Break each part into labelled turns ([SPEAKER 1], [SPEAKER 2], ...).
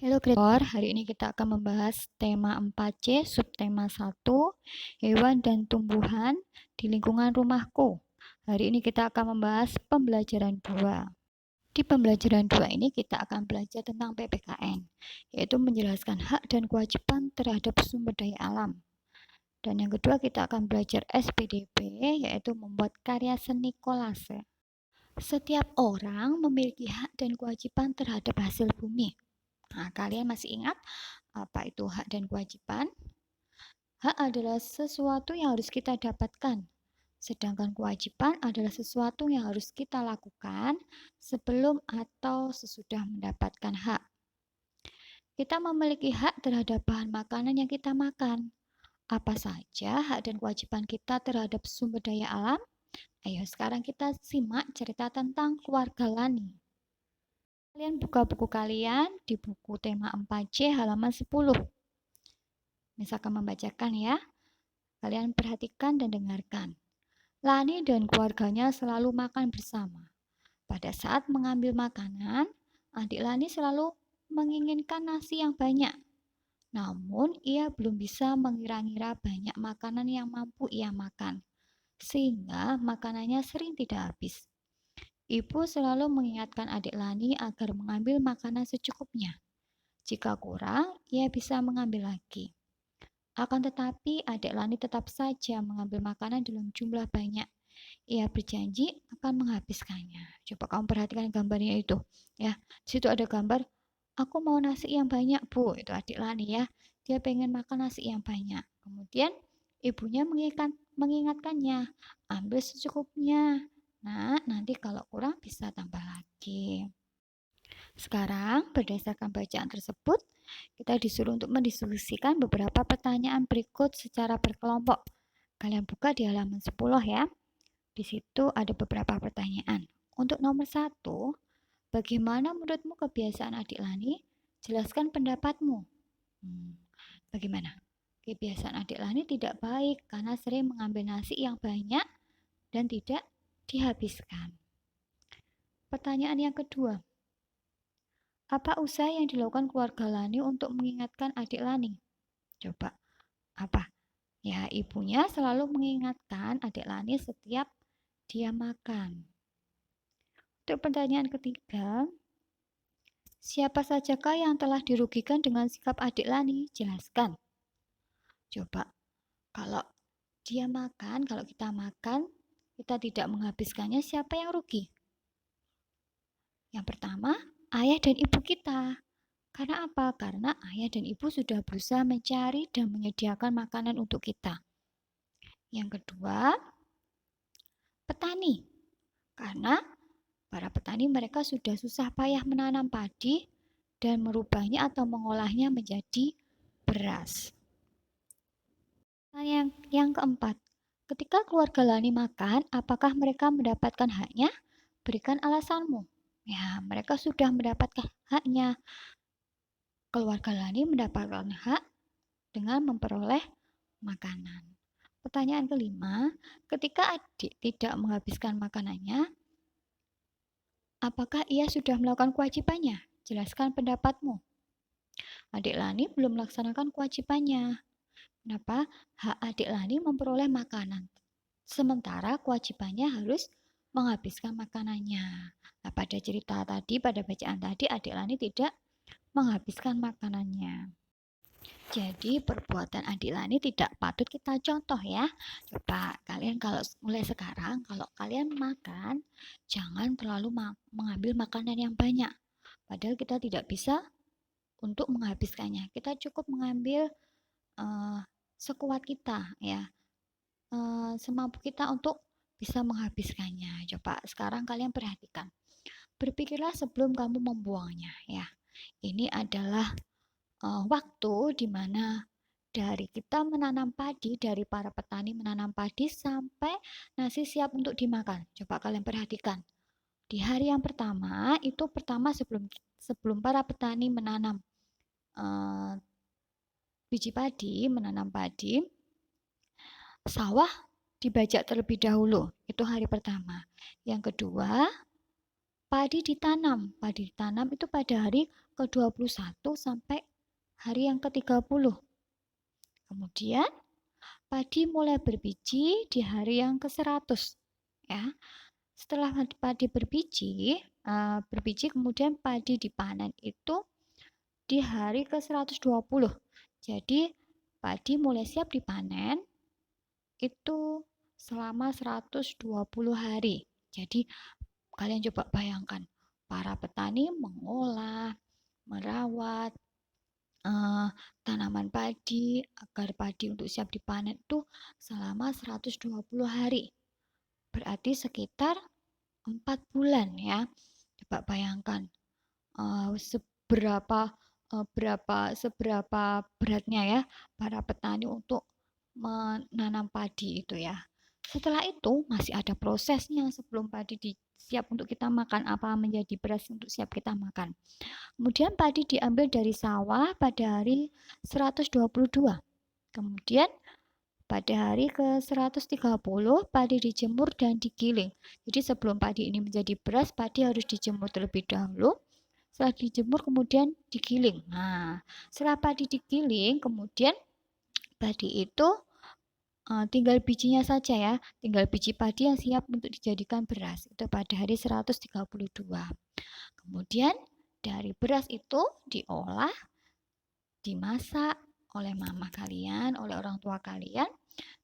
[SPEAKER 1] Halo kreator, hari ini kita akan membahas tema 4C, subtema 1, hewan dan tumbuhan di lingkungan rumahku. Hari ini kita akan membahas pembelajaran 2. Di pembelajaran 2 ini kita akan belajar tentang PPKN, yaitu menjelaskan hak dan kewajiban terhadap sumber daya alam. Dan yang kedua kita akan belajar SPDP, yaitu membuat karya seni kolase. Setiap orang memiliki hak dan kewajiban terhadap hasil bumi. Nah, kalian masih ingat apa itu hak dan kewajiban? Hak adalah sesuatu yang harus kita dapatkan, sedangkan kewajiban adalah sesuatu yang harus kita lakukan sebelum atau sesudah mendapatkan hak. Kita memiliki hak terhadap bahan makanan yang kita makan. Apa saja hak dan kewajiban kita terhadap sumber daya alam? Ayo sekarang kita simak cerita tentang keluarga Lani. Kalian buka buku kalian di buku tema 4C halaman 10. Misalkan membacakan ya. Kalian perhatikan dan dengarkan. Lani dan keluarganya selalu makan bersama. Pada saat mengambil makanan, adik Lani selalu menginginkan nasi yang banyak. Namun, ia belum bisa mengira-ngira banyak makanan yang mampu ia makan, sehingga makanannya sering tidak habis. Ibu selalu mengingatkan adik Lani agar mengambil makanan secukupnya. Jika kurang, ia bisa mengambil lagi. Akan tetapi, adik Lani tetap saja mengambil makanan dalam jumlah banyak. Ia berjanji akan menghabiskannya. Coba kamu perhatikan gambarnya itu. Ya, di situ ada gambar, aku mau nasi yang banyak, Bu. Itu adik Lani ya. Dia pengen makan nasi yang banyak. Kemudian ibunya mengingatkannya, ambil secukupnya. Nah, nanti kalau kurang bisa tambah lagi. Sekarang, berdasarkan bacaan tersebut, kita disuruh untuk mendiskusikan beberapa pertanyaan berikut secara berkelompok. Kalian buka di halaman 10 ya. Di situ ada beberapa pertanyaan. Untuk nomor 1, bagaimana menurutmu kebiasaan adik Lani? Jelaskan pendapatmu. Bagaimana? Kebiasaan adik Lani tidak baik karena sering mengambil nasi yang banyak dan tidak dihabiskan. Pertanyaan yang kedua, apa usaha yang dilakukan keluarga Lani untuk mengingatkan adik Lani? Coba, apa? Ya, ibunya selalu mengingatkan adik Lani setiap dia makan. Untuk pertanyaan ketiga, siapa sajakah yang telah dirugikan dengan sikap adik Lani? Jelaskan. Coba, kalau kalau kita makan, kita tidak menghabiskannya, siapa yang rugi? Yang pertama, ayah dan ibu kita. Karena apa? Karena ayah dan ibu sudah berusaha mencari dan menyediakan makanan untuk kita. Yang kedua, petani. Karena para petani mereka sudah susah payah menanam padi dan merubahnya atau mengolahnya menjadi beras. Nah, yang keempat, ketika keluarga Lani makan, apakah mereka mendapatkan haknya? Berikan alasanmu. Ya, mereka sudah mendapatkan haknya. Keluarga Lani mendapatkan hak dengan memperoleh makanan. Pertanyaan kelima, ketika adik tidak menghabiskan makanannya, apakah ia sudah melakukan kewajibannya? Jelaskan pendapatmu. Adik Lani belum melaksanakan kewajibannya. Kenapa? Hak adik Lani memperoleh makanan. Sementara kewajibannya harus menghabiskan makanannya. Nah, pada cerita tadi, pada bacaan tadi, adik Lani tidak menghabiskan makanannya. Jadi perbuatan adik Lani tidak patut kita contoh ya. Coba kalian kalau mulai sekarang, kalau kalian makan, jangan terlalu mengambil makanan yang banyak. Padahal kita tidak bisa untuk menghabiskannya. Kita cukup mengambil sekuat kita ya. Semampu kita untuk bisa menghabiskannya. Coba sekarang kalian perhatikan. Berpikirlah sebelum kamu membuangnya ya. Ini adalah waktu di mana dari kita menanam padi, dari para petani menanam padi sampai nasi siap untuk dimakan. Coba kalian perhatikan. Di hari yang pertama, itu pertama sebelum para petani menanam biji padi, menanam padi, sawah dibajak terlebih dahulu. Itu hari pertama. Yang kedua, padi ditanam. Padi ditanam itu pada hari ke-21 sampai hari yang ke-30. Kemudian padi mulai berbiji di hari yang ke-100 ya. Setelah padi berbiji kemudian padi dipanen itu di hari ke-120. Jadi padi mulai siap dipanen itu selama 120 hari. Jadi kalian coba bayangkan, para petani mengolah, merawat tanaman padi agar padi untuk siap dipanen itu selama 120 hari. Berarti sekitar 4 bulan ya. Coba bayangkan seberapa beratnya ya para petani untuk menanam padi itu ya. Setelah itu masih ada prosesnya sebelum padi siap untuk kita makan, apa menjadi beras untuk siap kita makan. Kemudian padi diambil dari sawah pada hari 122. Kemudian pada hari ke-130 padi dijemur dan digiling. Jadi sebelum padi ini menjadi beras, padi harus dijemur terlebih dahulu. Setelah dijemur kemudian digiling. Nah, setelah padi digiling, kemudian padi itu tinggal bijinya saja ya, tinggal biji padi yang siap untuk dijadikan beras. Itu pada hari 132. Kemudian dari beras itu diolah, dimasak oleh mama kalian, oleh orang tua kalian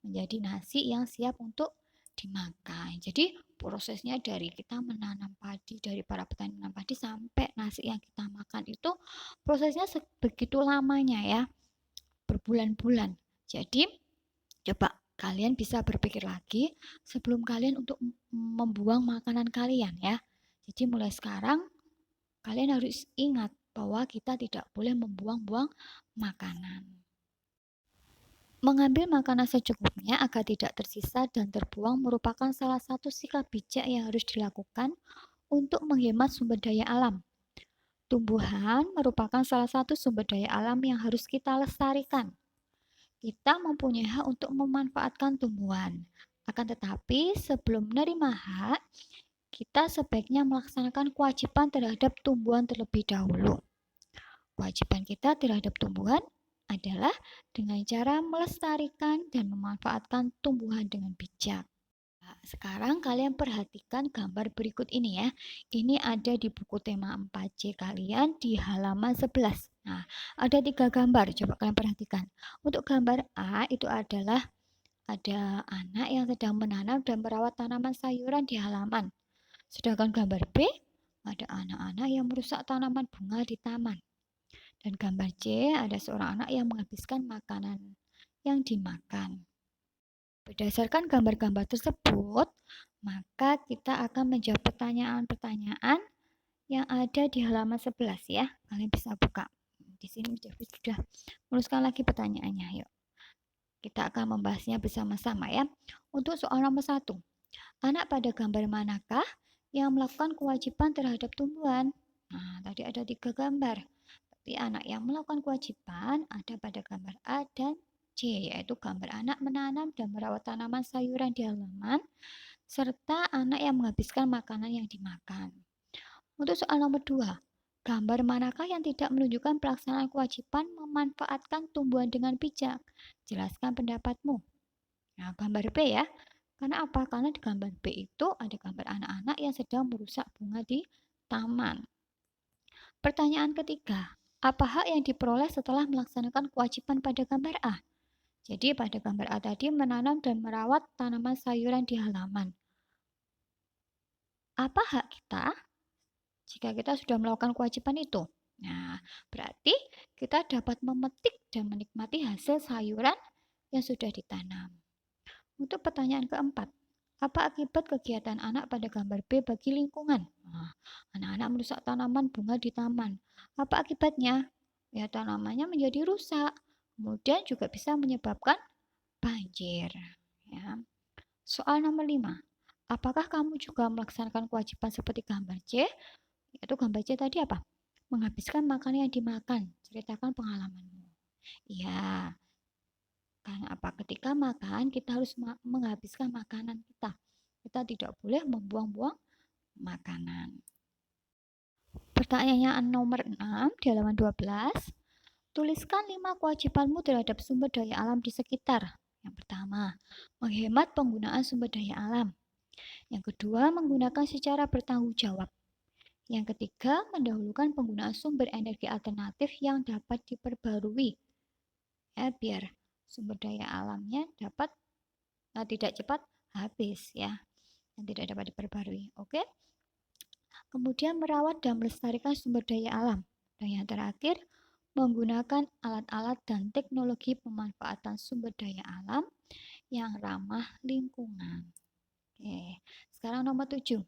[SPEAKER 1] menjadi nasi yang siap untuk dimakan. Jadi prosesnya dari kita menanam padi, dari para petani menanam padi sampai nasi yang kita makan itu prosesnya begitu lamanya ya, berbulan-bulan. Jadi coba kalian bisa berpikir lagi sebelum kalian untuk membuang makanan kalian ya. Jadi mulai sekarang kalian harus ingat bahwa kita tidak boleh membuang-buang makanan. Mengambil makanan secukupnya agar tidak tersisa dan terbuang merupakan salah satu sikap bijak yang harus dilakukan untuk menghemat sumber daya alam. Tumbuhan merupakan salah satu sumber daya alam yang harus kita lestarikan. Kita mempunyai hak untuk memanfaatkan tumbuhan. Akan tetapi, sebelum menerima hak, kita sebaiknya melaksanakan kewajiban terhadap tumbuhan terlebih dahulu. Kewajiban kita terhadap tumbuhan adalah dengan cara melestarikan dan memanfaatkan tumbuhan dengan bijak. Nah, sekarang kalian perhatikan gambar berikut ini ya. Ini ada di buku tema 4C kalian di halaman 11. Nah, ada 3 gambar, coba kalian perhatikan. Untuk gambar A itu adalah ada anak yang sedang menanam dan merawat tanaman sayuran di halaman. Sedangkan gambar B ada anak-anak yang merusak tanaman bunga di taman. Dan gambar C ada seorang anak yang menghabiskan makanan yang dimakan. Berdasarkan gambar-gambar tersebut, maka kita akan menjawab pertanyaan-pertanyaan yang ada di halaman 11 ya. Kalian bisa buka. Di sini sudah menuliskan lagi pertanyaannya. Yuk. Kita akan membahasnya bersama-sama ya. Untuk soal nomor 1. Anak pada gambar manakah yang melakukan kewajiban terhadap tumbuhan? Nah, tadi ada 3 gambar. Tapi anak yang melakukan kewajiban ada pada gambar A dan C, yaitu gambar anak menanam dan merawat tanaman sayuran di halaman, serta anak yang menghabiskan makanan yang dimakan. Untuk soal nomor 2, gambar manakah yang tidak menunjukkan pelaksanaan kewajiban memanfaatkan tumbuhan dengan bijak? Jelaskan pendapatmu. Nah, gambar B ya. Karena apa? Karena di gambar B itu ada gambar anak-anak yang sedang merusak bunga di taman. Pertanyaan ketiga, apa hak yang diperoleh setelah melaksanakan kewajiban pada gambar A? Jadi pada gambar A tadi menanam dan merawat tanaman sayuran di halaman. Apa hak kita jika kita sudah melakukan kewajiban itu? Nah, berarti kita dapat memetik dan menikmati hasil sayuran yang sudah ditanam. Untuk pertanyaan keempat, apa akibat kegiatan anak pada gambar B bagi lingkungan? Nah, anak-anak merusak tanaman bunga di taman. Apa akibatnya? Ya, tanamannya menjadi rusak. Kemudian juga bisa menyebabkan banjir. Ya. Soal nomor 5. Apakah kamu juga melaksanakan kewajiban seperti gambar C? Yaitu gambar C tadi apa? Menghabiskan makanan yang dimakan. Ceritakan pengalamanmu. Ya, karena apa? Ketika makan, kita harus menghabiskan makanan kita. Kita tidak boleh membuang-buang makanan. Pertanyaan nomor 6 di halaman 12. Tuliskan 5 kewajibanmu terhadap sumber daya alam di sekitar. Yang pertama, menghemat penggunaan sumber daya alam. Yang kedua, menggunakan secara bertanggung jawab. Yang ketiga, mendahulukan penggunaan sumber energi alternatif yang dapat diperbarui. Ya, biar sumber daya alamnya dapat tidak cepat habis ya, yang tidak dapat diperbarui. Oke. Kemudian merawat dan melestarikan sumber daya alam. Dan yang terakhir, menggunakan alat-alat dan teknologi pemanfaatan sumber daya alam yang ramah lingkungan. Oke. Sekarang nomor 7.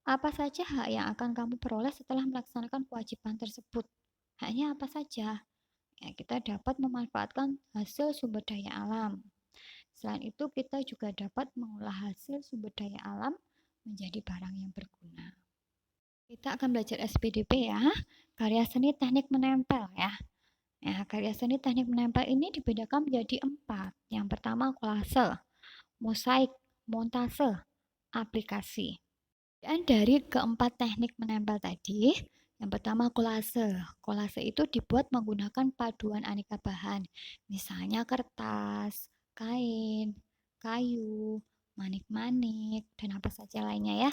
[SPEAKER 1] Apa saja hak yang akan kamu peroleh setelah melaksanakan kewajiban tersebut? Haknya apa saja? Ya, kita dapat memanfaatkan hasil sumber daya alam. Selain itu, kita juga dapat mengolah hasil sumber daya alam menjadi barang yang berguna. Kita akan belajar SPDP ya, karya seni teknik menempel ya. Ya, karya seni teknik menempel ini dibedakan menjadi 4. Yang pertama kolase, mosaik, montase, aplikasi. Dan dari keempat teknik menempel tadi, yang pertama kolase. Kolase itu dibuat menggunakan paduan aneka bahan, misalnya kertas, kain, kayu, manik-manik, dan apa saja lainnya ya,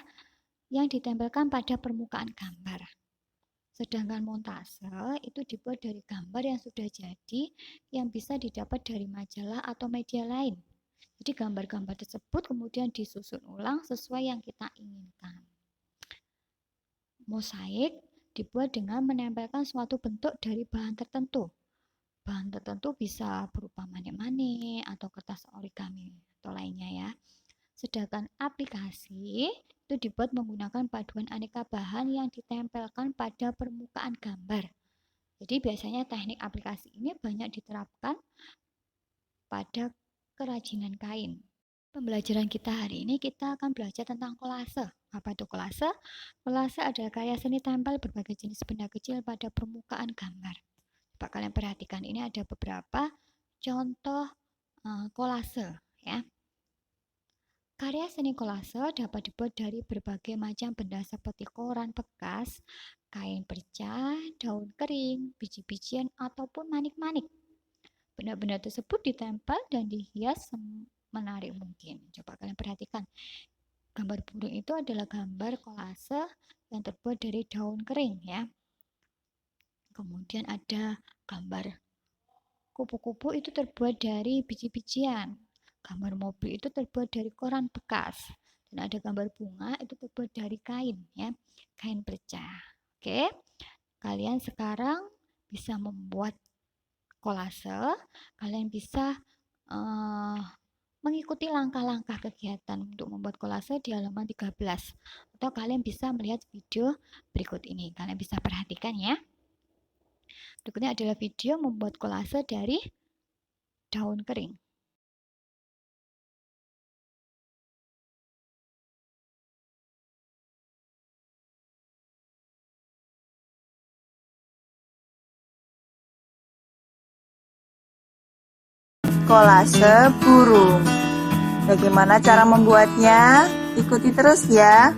[SPEAKER 1] yang ditempelkan pada permukaan gambar. Sedangkan montase itu dibuat dari gambar yang sudah jadi yang bisa didapat dari majalah atau media lain. Jadi gambar-gambar tersebut kemudian disusun ulang sesuai yang kita inginkan. Mosaik dibuat dengan menempelkan suatu bentuk dari bahan tertentu. Bahan tertentu bisa berupa manik-manik atau kertas origami atau lainnya ya. Sedangkan aplikasi itu dibuat menggunakan paduan aneka bahan yang ditempelkan pada permukaan gambar. Jadi biasanya teknik aplikasi ini banyak diterapkan pada kerajinan kain. Pembelajaran kita hari ini kita akan belajar tentang kolase. Apa itu kolase? Kolase adalah karya seni tempel berbagai jenis benda kecil pada permukaan gambar. Coba kalian perhatikan, ini ada beberapa contoh kolase ya. Karya seni kolase dapat dibuat dari berbagai macam benda seperti koran bekas, kain perca, daun kering, biji-bijian, ataupun manik-manik. Benda-benda tersebut ditempel dan dihias menarik mungkin. Coba kalian perhatikan. Gambar burung itu adalah gambar kolase yang terbuat dari daun kering ya. Kemudian ada gambar kupu-kupu itu terbuat dari biji-bijian. Gambar mobil itu terbuat dari koran bekas. Dan ada gambar bunga itu terbuat dari kain ya, kain perca. Oke. Kalian sekarang bisa membuat kolase. Kalian bisa mengikuti langkah-langkah kegiatan untuk membuat kolase di halaman 13. Atau kalian bisa melihat video berikut ini. Kalian bisa perhatikan ya. Berikutnya adalah video membuat kolase dari daun kering.
[SPEAKER 2] Kolase burung. Bagaimana cara membuatnya? Ikuti terus ya.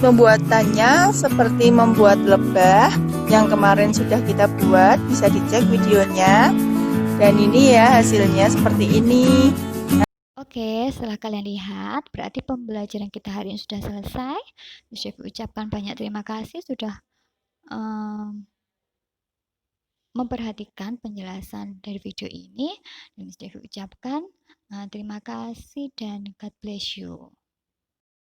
[SPEAKER 2] Pembuatannya seperti membuat lebah yang kemarin sudah kita buat, bisa dicek videonya. Dan ini ya hasilnya seperti ini.
[SPEAKER 1] Oke, setelah kalian lihat, berarti pembelajaran kita hari ini sudah selesai. Miss Devi ucapkan banyak terima kasih sudah memperhatikan penjelasan dari video ini. Dan Miss Devi ucapkan terima kasih dan God bless you.